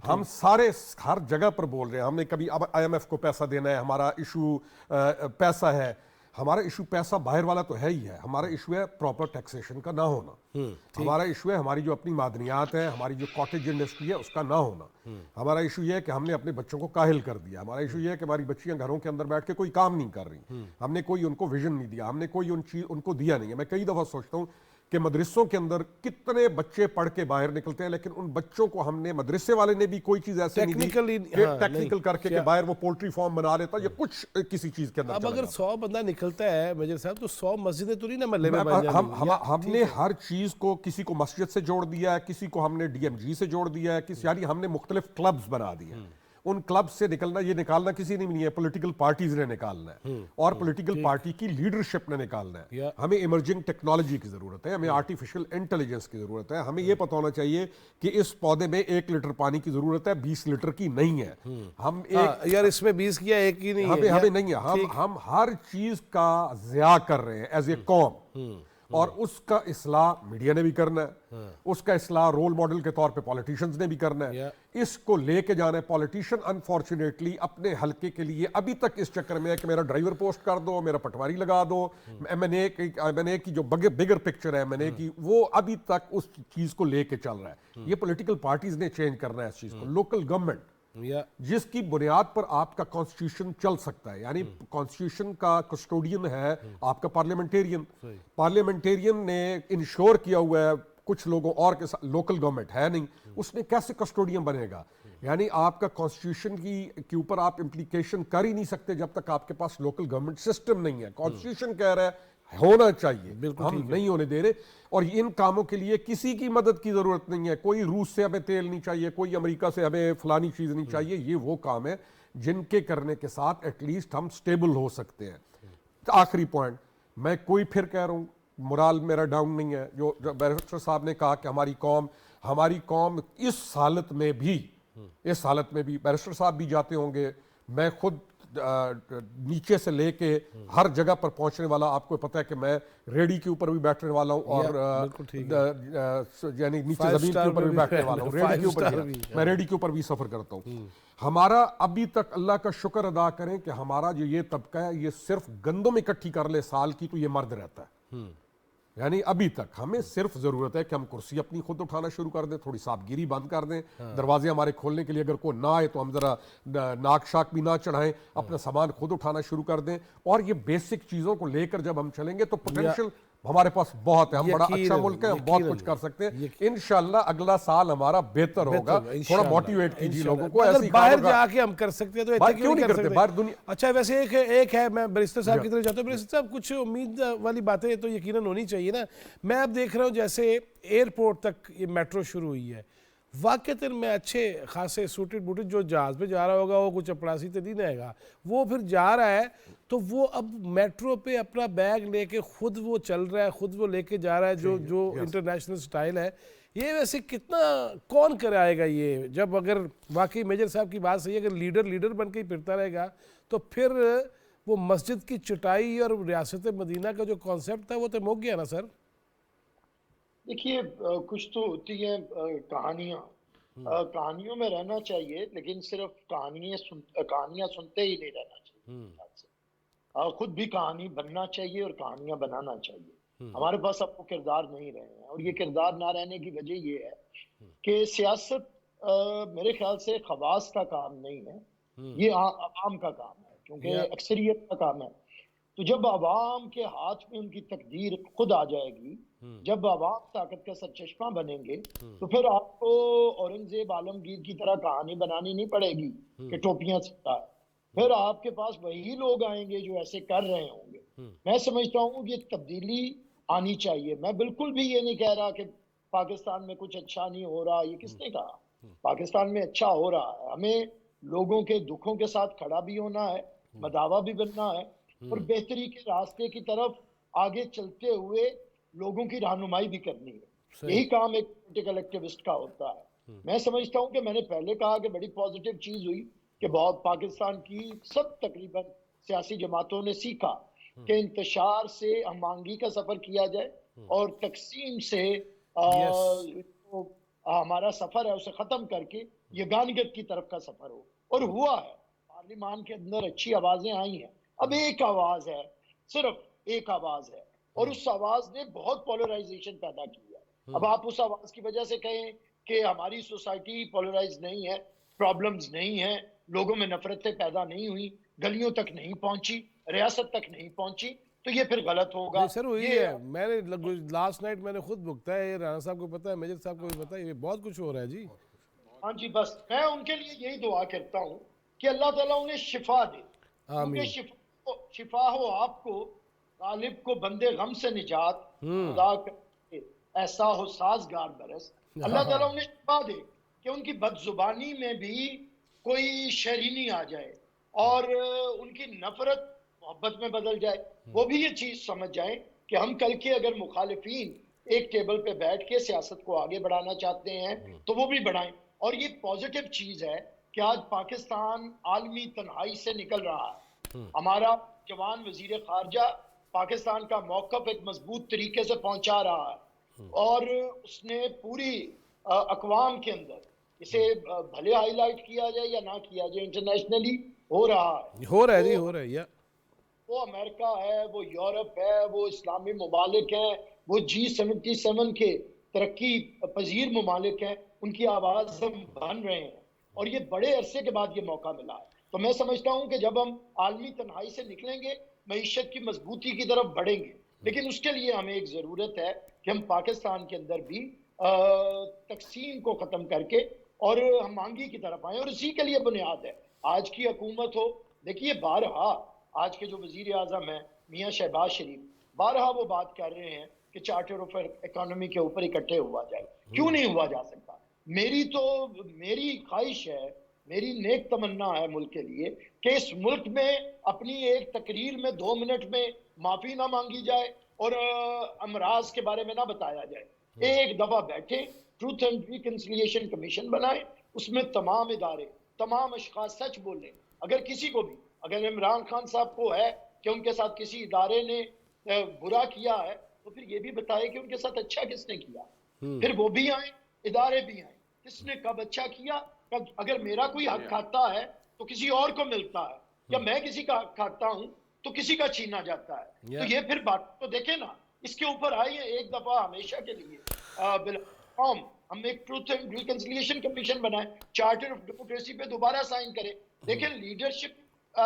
ہم سارے ہر جگہ پر بول رہے ہیں. ہم نے کبھی اب IMF کو پیسہ دینا ہے, ہمارا ایشو پیسہ ہے. ہمارا ایشو پیسہ باہر والا تو ہے ہی ہے, ہمارا ایشو ہے پراپر ٹیکسیشن کا نہ ہونا. ہمارا ایشو ہے ہماری جو اپنی معدنیات ہیں, ہماری جو کاٹیج انڈسٹری ہے اس کا نہ ہونا. ہمارا ایشو یہ ہے کہ ہم نے اپنے بچوں کو کاہل کر دیا. ہمارا ایشو یہ ہے کہ ہماری بچیاں گھروں کے اندر بیٹھ کے کوئی کام نہیں کر رہی. ہم نے کوئی ان کو ویژن نہیں دیا, ہم نے کوئی ان کو دیا نہیں ہے. میں کئی دفعہ سوچتا ہوں کہ مدرسوں کے اندر کتنے بچے پڑھ کے باہر نکلتے ہیں, لیکن ان بچوں کو ہم نے, مدرسے والے نے بھی کوئی چیز ایسے نہیں دی ٹیکنیکل کر کے کہ باہر وہ پولٹری فارم بنا لیتا یا کچھ کسی چیز کے اندر. اب اگر 100 بندہ نکلتا ہے میجر صاحب تو 100 مسجدیں تو نہیں نا محلے میں بن جائیں گی. ہم نے ہر چیز کو, کسی کو مسجد سے جوڑ دیا ہے, کسی کو ہم نے DMG سے جوڑ دیا ہے, یعنی ہم نے مختلف کلبز بنا دیے ہیں. ان کلب سے نکالنا کسی نے نہیں ہے, پولیٹیکل پارٹیز نے نکالنا ہے اور پولیٹیکل پارٹی کی لیڈرشپ نے نکالنا ہے. ہمیں ایمرجنگ ٹیکنالوجی کی ضرورت ہے, ہمیں آرٹیفیشل انٹیلیجنس کی ضرورت ہے. ہمیں یہ پتہ ہونا چاہیے کہ اس پودے میں 1 لیٹر پانی کی ضرورت ہے, 20 لیٹر کی نہیں ہے. ہم یار اس میں 20 کیا 1 کی نہیں ہے, ہمیں نہیں ہے. ہم ہر چیز کا ضیاع کر رہے ہیں ایز اے قوم, اور اس کا اصلاح میڈیا نے بھی کرنا ہے, اس کا اصلاح رول ماڈل کے طور پہ پولیٹیشنز نے بھی کرنا ہے. اس کو لے کے جانا ہے. پولیٹیشن انفارچونیٹلی اپنے حلقے کے لیے ابھی تک اس چکر میں ہے کہ میرا ڈرائیور پوسٹ کر دو, میرا پٹواری لگا دو. MNA کی جو بگر پکچر ہے MNA کی, وہ ابھی تک اس چیز کو لے کے چل رہا ہے. یہ پولیٹیکل پارٹیز نے چینج کرنا ہے اس چیز کو. لوکل گورنمنٹ جس کی بنیاد پر آپ کا کانسٹیٹیوشن چل سکتا ہے, یعنی کانسٹیٹیوشن کا کسٹوڈین ہے آپ کا پارلیمنٹیرین. پارلیمنٹیرین نے انشور کیا ہوا ہے کچھ لوگوں اور کے ساتھ, لوکل گورنمنٹ ہے نہیں, اس نے کیسے کسٹوڈین بنے گا. یعنی آپ کا کانسٹیٹیوشن کے اوپر آپ امپلیکیشن کر ہی نہیں سکتے جب تک آپ کے پاس لوکل گورنمنٹ سسٹم نہیں ہے. کانسٹیٹیوشن کہہ رہا ہے ہونا چاہیے, ہم نہیں ہونے دے رہے. اور ان کاموں کے لیے کسی کی مدد کی ضرورت نہیں ہے. کوئی روس سے ہمیں تیل نہیں چاہیے, کوئی امریکہ سے ہمیں فلانی چیز نہیں چاہیے. یہ وہ کام ہے جن کے کرنے کے ساتھ ایٹ لیسٹ ہم سٹیبل ہو سکتے ہیں. آخری پوائنٹ, میں کوئی پھر کہہ رہا ہوں, morale میرا ڈاؤن نہیں ہے. جو بیرسٹر صاحب نے کہا کہ ہماری قوم اس حالت میں بھی بیرسٹر صاحب بھی جاتے ہوں گے, میں خود نیچے سے لے کے ہر جگہ پر پہنچنے والا, آپ کو پتہ ہے کہ میں ریڈی کے اوپر بھی بیٹھنے والا ہوں اور یعنی نیچے زمین کے اوپر بھی بیٹھنے والا ہوں. ریڈی کے اوپر میں ریڈی کے اوپر بھی سفر کرتا ہوں. ہمارا ابھی تک اللہ کا شکر ادا کریں کہ ہمارا جو یہ طبقہ ہے یہ صرف گندم اکٹھی کر لے سال کی تو یہ مرد رہتا ہے. یعنی ابھی تک ہمیں صرف ضرورت ہے کہ ہم کرسی اپنی خود اٹھانا شروع کر دیں, تھوڑی صاف گیری بند کر دیں, دروازے ہمارے کھولنے کے لیے اگر کوئی نہ آئے تو ہم ذرا ناک شاک بھی نہ چڑھائیں, اپنا سامان خود اٹھانا شروع کر دیں, اور یہ بیسک چیزوں کو لے کر جب ہم چلیں گے تو پوٹینشیل ہمارے پاس بہت ہے, ہم بڑا اچھا ملک ہے, ہم بہت کچھ کر سکتے ہیں. انشاءاللہ اگلا سال ہمارا بہتر ہوگا. تھوڑا موٹیویٹ کیجیے لوگوں کو. اگر باہر جا کے ہم کر سکتے ہیں تو ایسے کیوں نہیں کرتے باہر دنیا. اچھا ویسے ایک ہے, میں بیرسٹر صاحب کی طرف جاتا ہوں. بیرسٹر صاحب کچھ امید والی باتیں تو یقیناً ہونی چاہیے نا. میں اب دیکھ رہا ہوں جیسے ایئرپورٹ تک یہ میٹرو شروع ہوئی ہے, واقعتاً میں اچھے خاصے سوٹڈ بوٹڈ جو جہاز پہ جا رہا ہوگا وہ کچھ چپڑاسی تو نہیں رہے گا, وہ پھر جا رہا ہے تو وہ اب میٹرو پہ اپنا بیگ لے کے خود وہ چل رہا ہے, خود وہ لے کے جا رہا ہے, جو انٹرنیشنل سٹائل ہے. یہ ویسے کتنا کون کرائے گا یہ, جب اگر واقعی میجر صاحب کی بات صحیح ہے, اگر لیڈر بن کے ہی پھرتا رہے گا تو پھر وہ مسجد کی چٹائی اور ریاست مدینہ کا جو کانسیپٹ تھا وہ تو مک گیا نا سر. دیکھیے کچھ تو ہوتی ہیں کہانیوں میں رہنا چاہیے, لیکن صرف کہانیاں سنتے ہی نہیں رہنا چاہیے. خود بھی کہانی بننا چاہیے اور کہانیاں بنانا چاہیے. ہمارے پاس اب وہ کردار نہیں رہے ہیں, اور یہ کردار نہ رہنے کی وجہ یہ ہے کہ سیاست میرے خیال سے خواص کا کام نہیں ہے, یہ عوام کا کام ہے, کیونکہ اکثریت کا کام ہے. تو جب عوام کے ہاتھ میں ان کی تقدیر خود آ جائے گی, جب عوام طاقت کا سرچشمہ بنیں گے, تو پھر آپ کو اورنگزیب عالمگیر کی طرح کہانی بنانی نہیں پڑے گی کہ ٹوپیاں سکتا ہے. پھر آپ کے پاس وہی لوگ آئیں گے جو ایسے کر رہے ہوں گے. میں سمجھتا ہوں کہ تبدیلی آنی چاہیے. میں بالکل بھی یہ نہیں کہہ رہا کہ پاکستان میں کچھ اچھا نہیں ہو رہا, یہ کس نے کہا؟ پاکستان میں اچھا ہو رہا ہے. ہمیں لوگوں کے دکھوں کے ساتھ کھڑا بھی ہونا ہے, مداوا بھی بننا ہے, اور بہتری کے راستے کی طرف آگے چلتے ہوئے لوگوں کی رہنمائی بھی کرنی ہے. یہی کام ایک پولیٹیکل ایکٹیوسٹ کا ہوتا ہے. میں سمجھتا ہوں کہ میں نے پہلے کہا کہ بڑی پازیٹیو چیز ہوئی کہ بہت پاکستان کی سب تقریباً سیاسی جماعتوں نے سیکھا کہ انتشار سے ہم آہنگی کا سفر کیا جائے, اور تقسیم سے ہمارا سفر ہے اسے ختم کر کے یگانگت کی طرف کا سفر ہو. اور ہوا ہے, پارلیمان کے اندر اچھی آوازیں آئی ہیں. اب ایک آواز ہے, صرف ایک آواز ہے, اور اس آواز نے بہت پولرائزیشن پیدا کی ہے. اب آپ اس آواز کی وجہ سے کہیں کہ ہماری سوسائٹی پولرائز نہیں ہے, پرابلمز نہیں ہیں, لوگوں میں نفرتیں پیدا نہیں ہوئی, گلیوں تک نہیں پہنچی, ریاست تک نہیں پہنچی, تو یہ پھر غلط ہوگا. سر وہی ہے, میں نے لاسٹ نائٹ میں نے خود بکتا ہے, رانا صاحب کو پتا ہے, میجر صاحب کو بھی پتا ہے, یہ بہت کچھ ہو رہا ہے جی. ہاں جی, بس میں ان کے لیے یہی دعا کرتا ہوں کہ اللہ تعالیٰ انہیں شفا دے, کیونکہ شفا ہو آپ کو, غالب کو بندے غم سے نجات, خدا کرے ایسا ہو سازگار برس. اللہ تعالیٰ انہیں شفا دے کہ ان کی بد زبانی میں بھی کوئی شیرینی آ جائے, اور ان کی نفرت محبت میں بدل جائے. وہ بھی یہ چیز سمجھ جائیں کہ ہم کل کے اگر مخالفین ایک ٹیبل پہ بیٹھ کے سیاست کو آگے بڑھانا چاہتے ہیں تو وہ بھی بڑھائیں. اور یہ پازیٹیو چیز ہے کہ آج پاکستان عالمی تنہائی سے نکل رہا ہے. ہمارا جوان وزیر خارجہ پاکستان کا موقف ایک مضبوط طریقے سے پہنچا رہا ہے, اور اس نے پوری اقوام کے اندر اسے بھلے ہائی لائٹ کیا جائے یا نہ کیا جائے, انٹرنیشنلی ہو رہا ہے جی, ہو رہا ہے. وہ امریکہ ہے, وہ یورپ ہے, وہ اسلامی ممالک ہیں, وہ G77 کے ترقی پذیر ممالک ہیں, ان کی آواز ہم بن رہے ہیں, اور یہ بڑے عرصے کے بعد یہ موقع ملا ہے. تو میں سمجھتا ہوں کہ جب ہم عالمی تنہائی سے نکلیں گے, معیشت کی مضبوطی کی طرف بڑھیں گے, لیکن اس کے لیے ہمیں ایک ضرورت ہے کہ ہم پاکستان کے اندر بھی تقسیم کو ختم کر کے اور ہم آہنگی کی طرف آئیں, اور اسی کے لیے بنیاد ہے آج کی حکومت ہو. دیکھیے بارہا آج کے جو وزیر اعظم ہیں میاں شہباز شریف, بارہا وہ بات کر رہے ہیں کہ چارٹر آف اکانومی کے اوپر اکٹھے ہوا جائے. کیوں نہیں ہوا جا سکتا؟ میری خواہش ہے, میری نیک تمنا ہے ملک کے لیے کہ اس ملک میں اپنی ایک تقریر میں 2 منٹ میں معافی نہ مانگی جائے اور امراض کے بارے میں نہ بتایا جائے. ایک دفعہ بیٹھے, ٹروتھ اینڈ ریکنسیلیشن کمیشن بنائے, اس میں تمام ادارے, تمام اشخاص سچ بولیں. اگر کسی کو بھی, اگر عمران خان صاحب کو ہے کہ ان کے ساتھ کسی ادارے نے برا کیا ہے, تو پھر یہ بھی بتائے کہ ان کے ساتھ اچھا کس نے کیا. پھر وہ بھی آئیں, ادارے بھی آئیں, کس نے کب اچھا کیا. اگر میرا کوئی حق کھاتا ہے تو کسی اور کو ملتا ہے, یا میں کسی کا حق کھاتا ہوں تو کسی کا چھینا جاتا ہے. تو یہ پھر بات تو دیکھیں نا, اس کے اوپر آئیے ایک دفعہ ہمیشہ کے لیے قوم ہم ایک ٹروتھ اینڈ ریکنسیلیشن کمیشن بنائیں, چارٹر آف ڈیموکریسی پہ دوبارہ سائن کریں. دیکھیں لیڈرشپ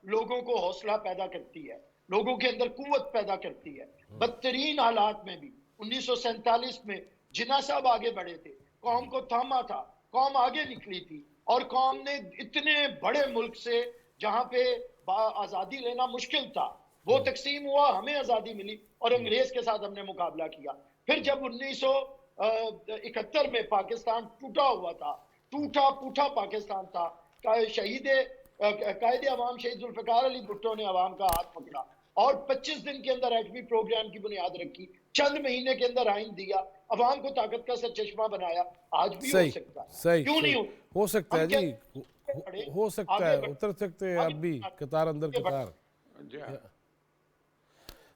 لوگوں کو حوصلہ پیدا کرتی ہے, لوگوں کے اندر قوت پیدا کرتی ہے. بدترین حالات میں بھی 1947 میں جناح صاحب آگے بڑھے تھے, قوم کو تھاما تھا, قوم آگے نکلی تھی, اور قوم نے اتنے بڑے ملک سے جہاں پہ آزادی لینا مشکل تھا, وہ تقسیم ہوا, ہمیں آزادی ملی, اور انگریز کے ساتھ ہم نے مقابلہ کیا. پھر جب 1971 میں پاکستان ٹوٹا ہوا تھا, ٹوٹا پوٹا پاکستان تھا, قائد عوام شہید ذوالفقار علی بھٹو نے عوام کا ہاتھ پکڑا اور 25 دن کے اندر ایٹمی پروگرام کی بنیاد رکھی, چند مہینے کے اندر آئین دیا, عوام کو طاقت کا سرچشمہ بنایا. آج بھی ہو سکتا ہے, کیوں نہیں ہو سکتا ہے جی, ہو سکتا ہے, اتر سکتے ہیں اب بھی قطار اندر قطار.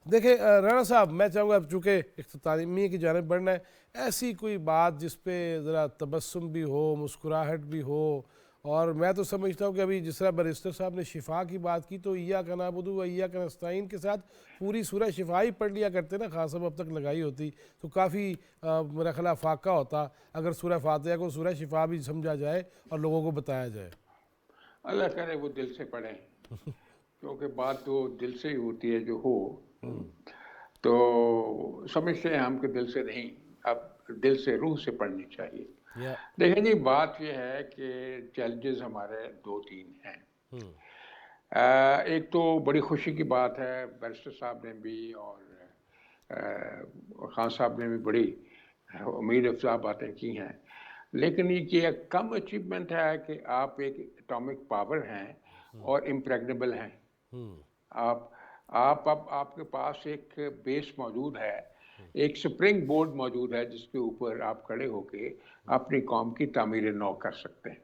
دیکھیں رانا صاحب, میں چاہوں گا چونکہ اختتامیہ کی جانب بڑھنا ہے, ایسی کوئی بات جس پہ ذرا تبسم بھی ہو, مسکراہٹ بھی ہو, اور میں تو سمجھتا ہوں کہ ابھی جس طرح بیرسٹر صاحب نے شفا کی بات کی, تو ایاک نعبد و ایاک نستعین کے ساتھ پوری سورہ شفا ہی پڑھ لیا کرتے نا, خاص اب تک لگائی ہوتی تو کافی میرا خیال فاقہ ہوتا اگر سورہ فاتحہ کو سورہ شفا بھی سمجھا جائے اور لوگوں کو بتایا جائے. اللہ کرے وہ دل سے پڑھیں, کیونکہ بات تو دل سے ہی ہوتی ہے جو ہو. تو سمجھتے ہیں ہم کہ دل سے نہیں, اب دل سے روح سے پڑھنی چاہیے. دیکھیں جی, بات یہ ہے کہ چیلنجز ہمارے 2-3 ہیں. ایک تو بڑی خوشی کی بات ہے, بیرسٹر صاحب نے بھی اور خان صاحب نے بھی بڑی امید افزا باتیں کی ہیں, لیکن یہ ایک کم اچیومنٹ ہے کہ آپ ایک اٹامک پاور ہیں اور امپریگنیبل ہیں. آپ کے پاس ایک بیس موجود ہے, ایک سپرنگ بورڈ موجود ہے جس کے اوپر آپ کھڑے ہو کے اپنی قوم کی تعمیر نو کر سکتے ہیں.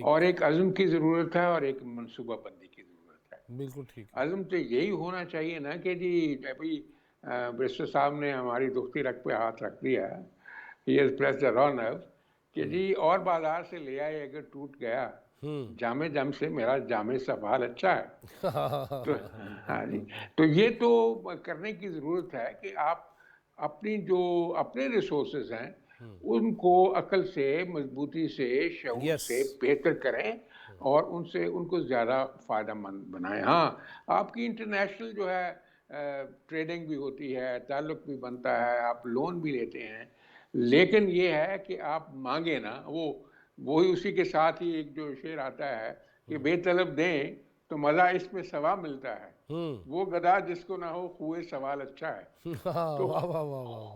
اور ایک عزم کی ضرورت ہے اور ایک منصوبہ بندی کی ضرورت ہے. بالکل ٹھیک. عزم تو یہی ہونا چاہیے نا کہ جی ابھی بیرسٹر صاحب نے ہماری دکھتی رگ پہ ہاتھ رکھ دیا, ہی ہیز پریسڈ دی را نرو, کہ جی اور بازار سے لے آئے اگر ٹوٹ گیا, جامع جم سے میرا جامع سوال اچھا ہے. ہاں جی, تو یہ تو کرنے کی ضرورت ہے کہ آپ اپنی جو اپنے ریسورسز ہیں ان کو عقل سے, مضبوطی سے, شعور سے بہتر کریں اور ان کو زیادہ فائدہ مند بنائیں. ہاں, آپ کی انٹرنیشنل جو ہے ٹریڈنگ بھی ہوتی ہے, تعلق بھی بنتا ہے, آپ لون بھی لیتے ہیں, لیکن یہ ہے کہ آپ مانگیں نا, وہی اسی کے ساتھ ہی ایک جو شعر آتا ہے کہ بے طلب دیں تو مزہ اس میں ثواب ملتا ہے, وہ گدھا جس کو نہ ہو خوئے سوال اچھا ہے. تو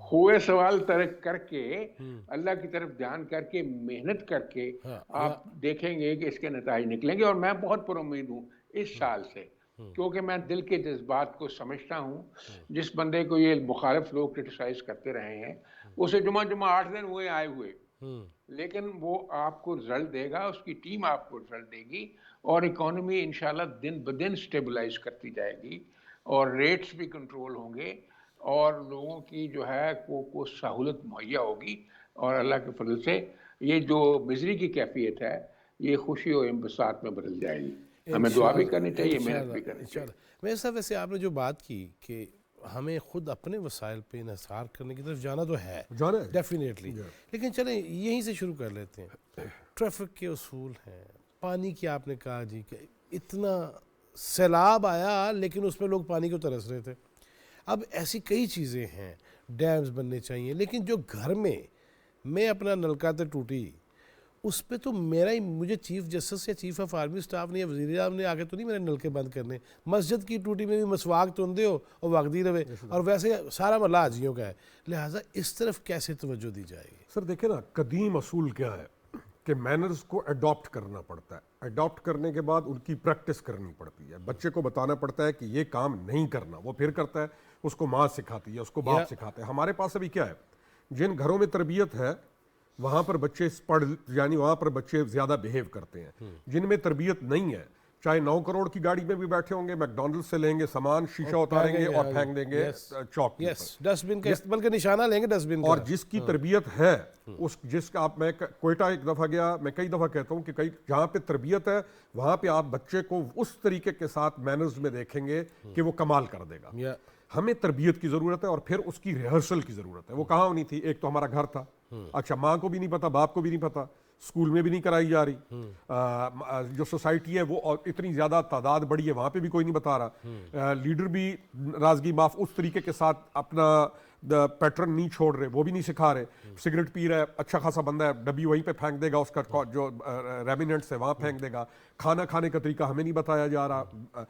خوئے سوال ترک کر کے اللہ کی طرف دھیان کر کے محنت کر کے آپ دیکھیں گے کہ اس کے نتائج نکلیں گے. اور میں بہت پر امید ہوں اس سال سے, کیونکہ میں دل کے جذبات کو سمجھتا ہوں. جس بندے کو یہ مخالف لوگ کرٹیسائز کرتے رہے ہیں, اسے جمعہ 8 دن ہوئے آئے ہوئے, لیکن وہ آپ کو رزلٹ دے گا, اس کی ٹیم آپ کو رزلٹ دے گی, اور اکانومی انشاءاللہ دن بدن سٹیبلائز کرتی جائے گی, اور ریٹس بھی کنٹرول ہوں گے, اور لوگوں کی جو ہے کو سہولت مہیا ہوگی, اور اللہ کے فضل سے یہ جو مزری کی کیفیت ہے یہ خوشی اور انبساط میں بدل جائے گی. ہمیں دعا بھی کرنی چاہیے, محنت بھی کرنی چاہیے. میرے صاحب ویسے آپ نے جو بات کی کہ ہمیں خود اپنے وسائل پہ انحصار کرنے کی طرف جانا تو ہے ڈیفینیٹلی, لیکن چلیں یہیں سے شروع کر لیتے ہیں. ٹریفک کے اصول ہیں, پانی کی آپ نے کہا جی کہ اتنا سیلاب آیا لیکن اس میں لوگ پانی کو ترس رہے تھے. اب ایسی کئی چیزیں ہیں, ڈیمز بننے چاہیے, لیکن جو گھر میں اپنا نلکا تے ٹوٹی اس پہ تو مجھے چیف جسٹس یا چیف آف آرمی سٹاف نے یا وزیر اعظم نے آگے تو نہیں میرے نلکے بند کرنے. مسجد کی ٹوٹی میں بھی مسواک توندے ہو اور وغدی رہے, اور ویسے سارا محلہ حاجیوں کا ہے, لہٰذا اس طرف کیسے توجہ دی جائے گی؟ سر دیکھیں نا, قدیم اصول کیا ہے کہ مینرز کو اڈاپٹ کرنا پڑتا ہے, اڈاپٹ کرنے کے بعد ان کی پریکٹس کرنی پڑتی ہے. بچے کو بتانا پڑتا ہے کہ یہ کام نہیں کرنا, وہ پھر کرتا ہے, اس کو ماں سکھاتی ہے, اس کو باپ سکھاتے ہیں. ہمارے پاس ابھی کیا ہے, جن گھروں میں تربیت ہے وہاں پر بچے یعنی وہاں پر بچے زیادہ بیہیو کرتے ہیں. جن میں تربیت نہیں ہے, چاہے 9 کروڑ کی گاڑی میں بھی بیٹھے ہوں گے, میکڈونلڈ سے لیں گے سامان, شیشہ اتاریں گے اور پھینک دیں گے چوک پر, ڈسٹ بن کا استعمال کا نشانہ لیں گے ڈسٹ بن کا. اور جس کی تربیت ہے جس کا میں کوئٹہ ایک دفعہ گیا, میں کئی دفعہ کہتا ہوں کہ جہاں پہ تربیت ہے وہاں پہ آپ بچے کو اس طریقے کے ساتھ مینرز میں دیکھیں گے کہ وہ کمال کر دے گا. ہمیں تربیت کی ضرورت ہے اور پھر اس کی ریہرسل کی ضرورت ہے. وہ کہاں ہونی تھی؟ ایک تو ہمارا گھر تھا, اچھا ماں کو بھی نہیں پتا, باپ کو بھی نہیں پتا, اسکول میں بھی نہیں کرائی جا رہی, جو سوسائٹی ہے وہ اتنی زیادہ تعداد بڑی ہے وہاں پہ بھی کوئی نہیں بتا رہا, لیڈر بھی رازگی معاف اس طریقے کے ساتھ اپنا پیٹرن نہیں چھوڑ رہے, وہ بھی نہیں سکھا رہے. سگریٹ پی رہا ہے, اچھا خاصا بندہ ہے, ڈبی وہیں پہ پھینک دے گا, اس کا جو ریمیننٹس ہے وہاں پھینک دے گا. کھانا کھانے کا طریقہ ہمیں نہیں بتایا جا رہا,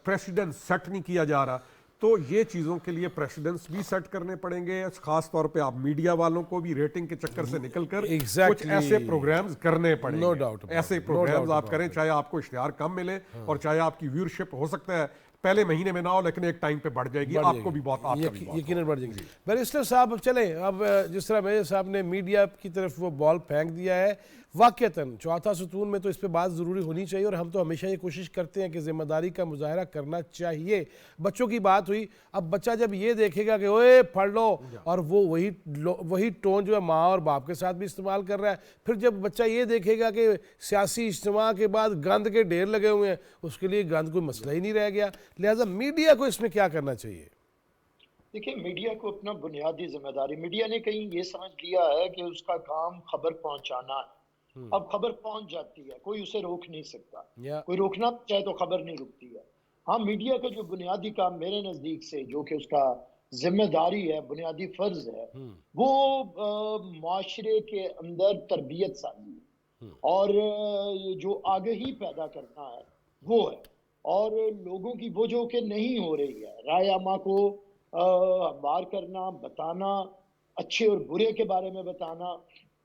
پریسیڈنس سیٹ نہیں کیا جا رہا. تو یہ چیزوں کے لیے پریسیڈنس بھی سیٹ کرنے پڑیں گے, خاص طور پہ آپ میڈیا والوں کو بھی ریٹنگ کے چکر سے نکل کر کچھ ایسے پروگرامز کرنے پڑیں گے. ایسے پروگرامز آپ کریں, چاہے آپ کو اشتہار کم ملے اور چاہے آپ کی ویورشپ ہو سکتا ہے پہلے مہینے میں نہ ہو لیکن ایک ٹائم پہ بڑھ جائے گی, آپ کو بھی بہت یقیناً بڑھ جائے گی. بیرسٹر صاحب اب چلیں, اب جس طرح میجر صاحب نے میڈیا کی طرف وہ بال پھینک دیا ہے, واقعتاً چوتھا ستون میں تو اس پہ بات ضروری ہونی چاہیے, اور ہم تو ہمیشہ یہ کوشش کرتے ہیں کہ ذمہ داری کا مظاہرہ کرنا چاہیے. بچوں کی بات ہوئی, اب بچہ جب یہ دیکھے گا کہ اوے پڑھ لو, اور وہ وہی ٹون جو ہے ماں اور باپ کے ساتھ بھی استعمال کر رہا ہے, پھر جب بچہ یہ دیکھے گا کہ سیاسی اجتماع کے بعد گند کے ڈھیر لگے ہوئے ہیں, اس کے لیے گند کوئی مسئلہ ہی نہیں رہ گیا. لہٰذا میڈیا کو اس میں کیا کرنا چاہیے؟ دیکھیں, میڈیا کو اپنا بنیادی ذمہ داری, میڈیا نے کہیں یہ سمجھ لیا ہے کہ اس کا کام خبر پہنچانا ہے. اب خبر پہنچ جاتی ہے, کوئی اسے روک نہیں سکتا, کوئی روکنا چاہے تو خبر نہیں رکتی ہے. ہاں, میڈیا کا جو بنیادی کام میرے نزدیک سے جو کہ اس کا ذمہ داری ہے, بنیادی فرض ہے, وہ معاشرے کے اندر تربیت سازی ہے اور جو آگہی پیدا کرنا ہے وہ ہے, اور لوگوں کی وہ جو کہ نہیں ہو رہی ہے, رائے عامہ کو ہموار کرنا, بتانا, اچھے اور برے کے بارے میں بتانا.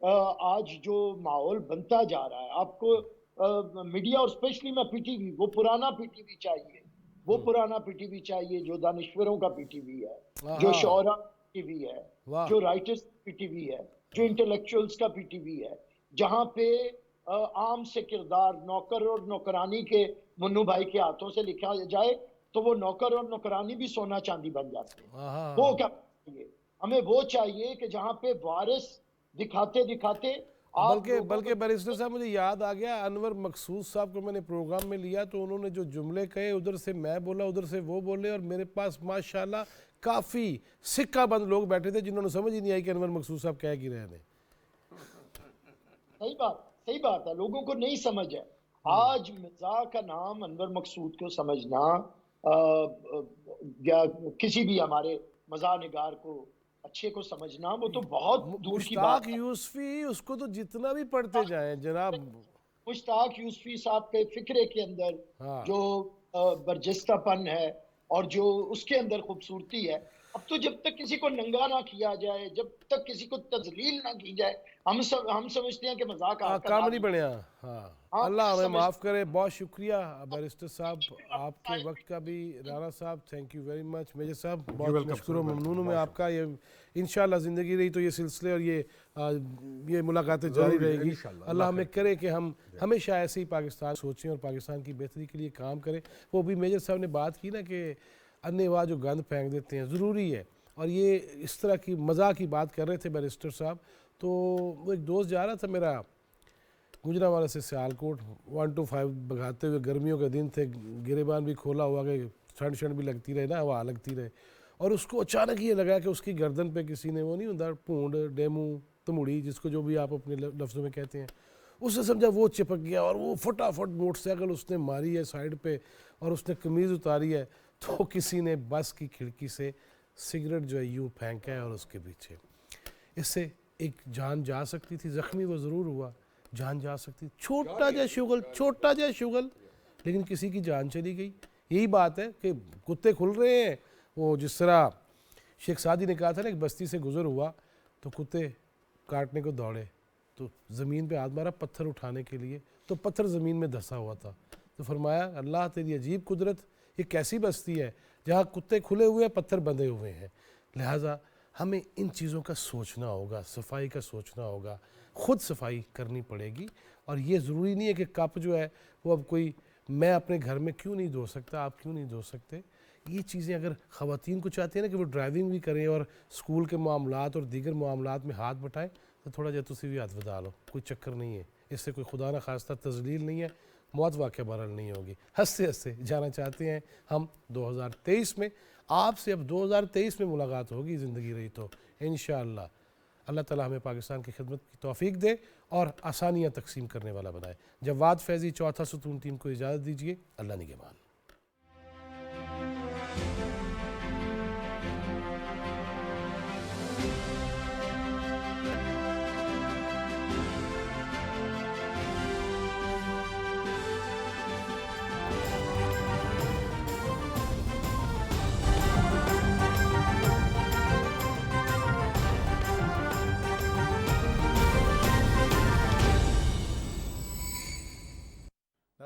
آج جو ماحول بنتا جا رہا ہے, آپ کو میڈیا اور اسپیشلی میں پی ٹی وی, وہ پرانا پی ٹی وی چاہیے, وہ پرانا پی ٹی وی چاہیے جو دانشوروں کا پی ٹی وی ہے, جو شعراء پی ٹی وی ہے, جو رائٹرز پی ٹی وی ہے, جو انٹلیکچوئلز کا پی ٹی وی ہے, جہاں پہ عام سے کردار نوکر اور نوکرانی کے منو بھائی کے ہاتھوں سے لکھا جائے تو وہ نوکر اور نوکرانی بھی سونا چاندی بن جاتے ہیں. وہ کیا چاہیے ہمیں؟ وہ چاہیے کہ جہاں پہ وارث دکھاتے بلکہ بیرسٹر صاحب مجھے یاد آ گیا, انور مقصود صاحب کو میں نے پروگرام میں لیا تو انہوں نے جو جملے کہے, ادھر سے میں بولا, ادھر سے وہ بولے, اور میرے پاس ماشاءاللہ کافی سکہ بند لوگ بیٹھے تھے جنہوں نے سمجھ ہی نہیں آئی کہ انور مقصود صاحب کہہ کی رہے ہیں. صحیح بات ہے, لوگوں کو نہیں سمجھ ہے. آج مزاح کا نام انور مقصود کو سمجھنا یا کسی بھی ہمارے مزاح نگار کو اچھے کو سمجھنا, وہ تو بہت دور کی بات ہے. یوسفی اس کو تو جتنا بھی پڑھتے جائیں جناب, مشتاق یوسفی صاحب کے فکرے کے اندر جو برجستہ پن ہے اور جو اس کے اندر خوبصورتی ہے, اب تو جب تک کسی کو ننگا نہ کیا جائے, جب تک کسی کو تذلیل نہ کی جائے, ہم سمجھتے ہیں کہ مذاق کام نہیں بنیا. اللہ ہمیں معاف کرے. بہت شکریہ بیرسٹر صاحب, آپ کے وقت کا بھی. رانا صاحب thank you very much. Major صاحب بہت مشکور و ممنون ہوں میں آپ کا. یہ انشاءاللہ زندگی رہی تو یہ سلسلے اور یہ ملاقاتیں جاری رہے گی. اللہ ہمیں کرے کہ ہم ہمیشہ ایسے ہی پاکستان سوچیں اور پاکستان کی بہتری کے لیے کام کریں. وہ بھی میجر صاحب نے بات کی نا کہ انیوا جو گند پھینک دیتے ہیں, ضروری ہے. اور یہ اس طرح کی مزاح کی بات کر رہے تھے بیرسٹر صاحب, تو وہ ایک دوست جا رہا تھا میرا گجرانوالہ سے سیالکوٹ, 1 to 5 بگاتے ہوئے, گرمیوں کے دن تھے, گریبان بھی کھولا ہوا کہ ٹھنڈ شنڈ بھی لگتی رہے نا, ہوا لگتی رہے, اور اس کو اچانک یہ لگا کہ اس کی گردن پہ کسی نے وہ نہیں ہوتا پونڈ, ڈیمو, تموڑی, جس کو جو بھی آپ اپنے لفظوں میں کہتے ہیں, اس نے سمجھا وہ چپک گیا, اور وہ فٹافٹ موٹر سائیکل اس نے ماری ہے سائیڈ پہ, اور اس نے قمیض اتاری ہے, تو کسی نے بس کی کھڑکی سے سگریٹ جو ہے یوں پھینکا ہے, اور اس کے پیچھے اس سے ایک جان جا سکتی تھی. زخمی وہ ضرور ہوا, جان جا سکتی, چھوٹا جا شغل, لیکن کسی کی جان چلی گئی. یہی بات ہے کہ کتے کھل رہے ہیں. وہ جس طرح شیخ سعدی نے کہا تھا نا, ایک بستی سے گزر ہوا تو کتے کاٹنے کو دوڑے, تو زمین پہ ہاتھ مارا پتھر اٹھانے کے لیے, تو پتھر زمین میں دھسا ہوا تھا. تو فرمایا اللہ تیری عجیب قدرت, یہ کیسی بستی ہے جہاں کتے کھلے ہوئے ہیں, پتھر بندھے ہوئے ہیں. لہٰذا ہمیں ان چیزوں کا سوچنا ہوگا, صفائی کا سوچنا ہوگا, خود صفائی کرنی پڑے گی. اور یہ ضروری نہیں ہے کہ کپ جو ہے وہ اب کوئی, میں اپنے گھر میں کیوں نہیں دھو سکتا, آپ کیوں نہیں دھو سکتے. یہ چیزیں اگر خواتین کو چاہتے ہیں نا کہ وہ ڈرائیونگ بھی کریں اور اسکول کے معاملات اور دیگر معاملات میں ہاتھ بٹائیں, تو تھوڑا جا تسی بھی ہاتھ بتا لو, کوئی چکر نہیں ہے. اس سے کوئی خدا نہ خواستہ تذلیل نہیں ہے, موت واقعہ بہرحال نہیں ہوگی. ہنستے ہنستے جانا چاہتے ہیں ہم 2023 میں. آپ سے اب 2023 میں ملاقات ہوگی زندگی رہی تو انشاءاللہ. اللہ تعالیٰ ہمیں پاکستان کی خدمت کی توفیق دے اور آسانیاں تقسیم کرنے والا بنائے. جواد فیضی چوتھا ستون ٹیم کو اجازت دیجیے. اللہ نگہبان.